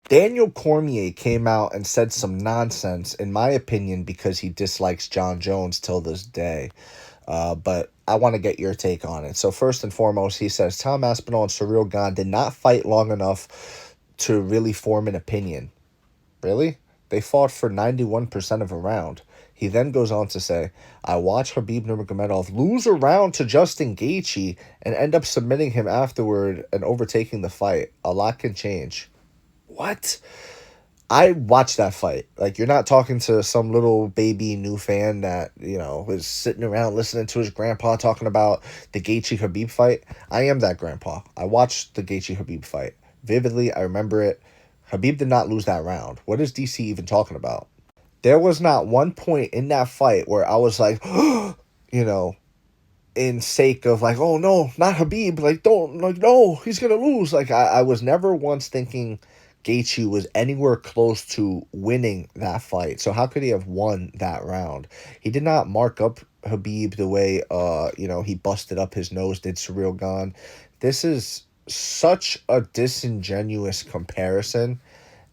Daniel Cormier came out and said some nonsense, in my opinion, because he dislikes Jon Jones till this day. But I want to get your take on it. So first and foremost, he says Tom Aspinall and Surreal Gone did not fight long enough to really form an opinion. Really? They fought for 91% of a round. He then goes on to say, I watched Khabib Nurmagomedov lose a round to Justin Gaethje and end up submitting him afterward and overtaking the fight. A lot can change. What? I watched that fight. Like, you're not talking to some little baby new fan that, is sitting around listening to his grandpa talking about the Gaethje Khabib fight. I am that grandpa. I watched the Gaethje Khabib fight. Vividly, I remember it. Khabib did not lose that round. What is DC even talking about? There was not one point in that fight where I was like, you know, in sake of like, oh no, not Khabib. Like, don't, like, no, he's going to lose. Like, I was never once thinking Gaethje was anywhere close to winning that fight. So how could he have won that round? He did not mark up Khabib the way he busted up his nose did Surreal Gone. This is such a disingenuous comparison.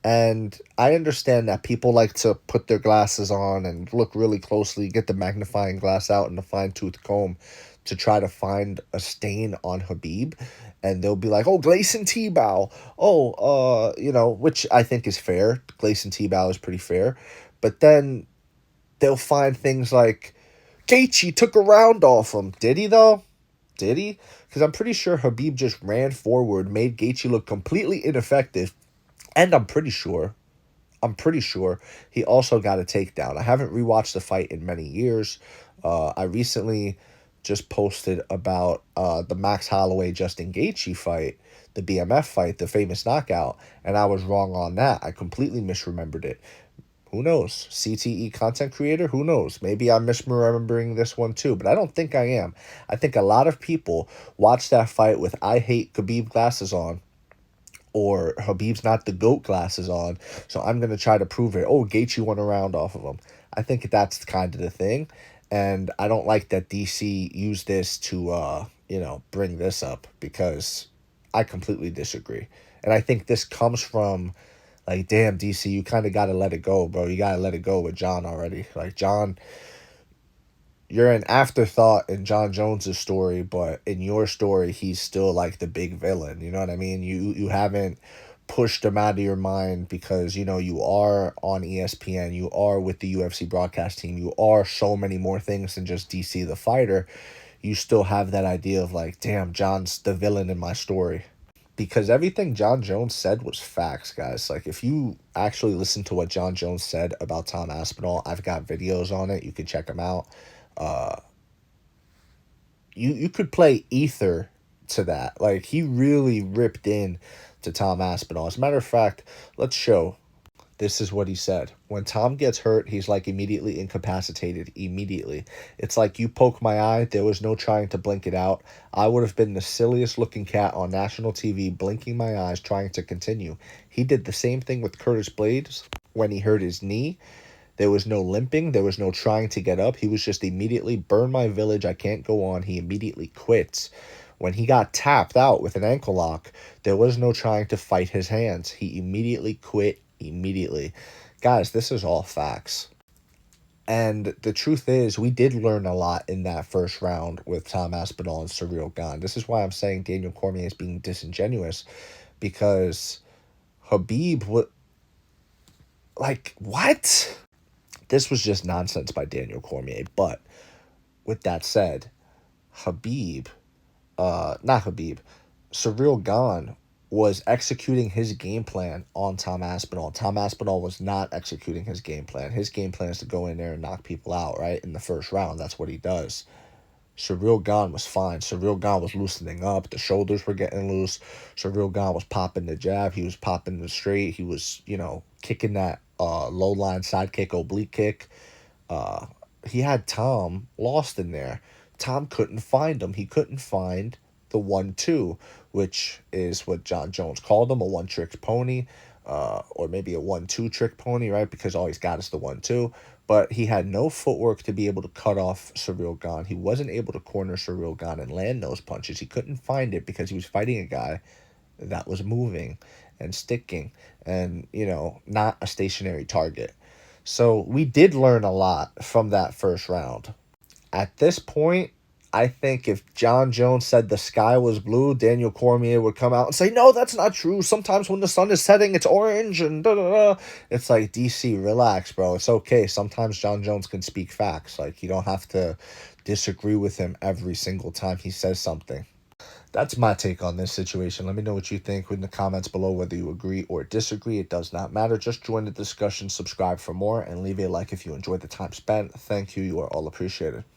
And I understand that people like to put their glasses on and look really closely, get the magnifying glass out and the fine tooth comb to try to find a stain on Khabib. And they'll be like, oh, Gleison Tebow. Oh, which I think is fair. Gleison Tebow is pretty fair. But then they'll find things like, Gaethje took a round off him. Did he, though? Did he? Because I'm pretty sure Khabib just ran forward, made Gaethje look completely ineffective. And I'm pretty sure he also got a takedown. I haven't rewatched the fight in many years. I recently just posted about the Max Holloway Justin Gaethje fight, the BMF fight, the famous knockout, and I was wrong on that. I completely misremembered it. Who knows? CTE content creator? Who knows? Maybe I'm misremembering this one too, but I don't think I am. I think a lot of people watch that fight with I hate Khabib glasses on, or Habib's not the GOAT glasses on, so I'm going to try to prove it. Oh, Gaethje won a round off of him. I think that's kind of the thing, and I don't like that DC used this to, bring this up, because I completely disagree. And I think this comes from, like, damn, DC, you kind of got to let it go, bro. You got to let it go with Jon already. Like, Jon, you're an afterthought in Jon Jones's story, but in your story, he's still like the big villain. You know what I mean? You haven't pushed him out of your mind because you are on ESPN, you are with the UFC broadcast team, you are so many more things than just DC the fighter. You still have that idea of like, damn, Jon's the villain in my story. Because everything Jon Jones said was facts, guys. Like, if you actually listen to what Jon Jones said about Tom Aspinall, I've got videos on it. You can check them out. Uh, you could play Ether to that. Like, he really ripped in to Tom Aspinall. As a matter of fact, let's show. This is what he said. When Tom gets hurt, he's like immediately incapacitated. Immediately. It's like you poke my eye, there was no trying to blink it out. I would have been the silliest looking cat on national TV, blinking my eyes, trying to continue. He did the same thing with Curtis Blades when he hurt his knee. There was no limping. There was no trying to get up. He was just immediately, burn my village, I can't go on. He immediately quits. When he got tapped out with an ankle lock, there was no trying to fight his hands. He immediately quit, immediately. Guys, this is all facts. And the truth is, we did learn a lot in that first round with Tom Aspinall and Surreal Gone. This is why I'm saying Daniel Cormier is being disingenuous, because Khabib would, like, what? This was just nonsense by Daniel Cormier. But with that said, not Khabib, Surreal Gone was executing his game plan on Tom Aspinall. Tom Aspinall was not executing his game plan. His game plan is to go in there and knock people out, right? In the first round, that's what he does. Surreal Gone was fine. Surreal Gone was loosening up. The shoulders were getting loose. Surreal Gone was popping the jab. He was popping the straight. He was, kicking that low line side kick, oblique kick. He had Tom lost in there. Tom couldn't find him. He couldn't find the 1-2, which is what Jon Jones called him, a one-trick pony, or maybe a 1-2 trick pony, right? Because all he's got is the 1-2. But he had no footwork to be able to cut off Surreal Gone. He wasn't able to corner Surreal Gone and land those punches. He couldn't find it because he was fighting a guy that was moving. and sticking and, not a stationary target. So we did learn a lot from that first round. At this point, I think if Jon Jones said the sky was blue, Daniel Cormier would come out and say, "No, that's not true. Sometimes when the sun is setting, it's orange," and da da da. It's like, DC, relax, bro. It's okay. Sometimes Jon Jones can speak facts. Like, you don't have to disagree with him every single time he says something. That's my take on this situation. Let me know what you think in the comments below, whether you agree or disagree. It does not matter. Just join the discussion, subscribe for more, and leave a like if you enjoyed the time spent. Thank you. You are all appreciated.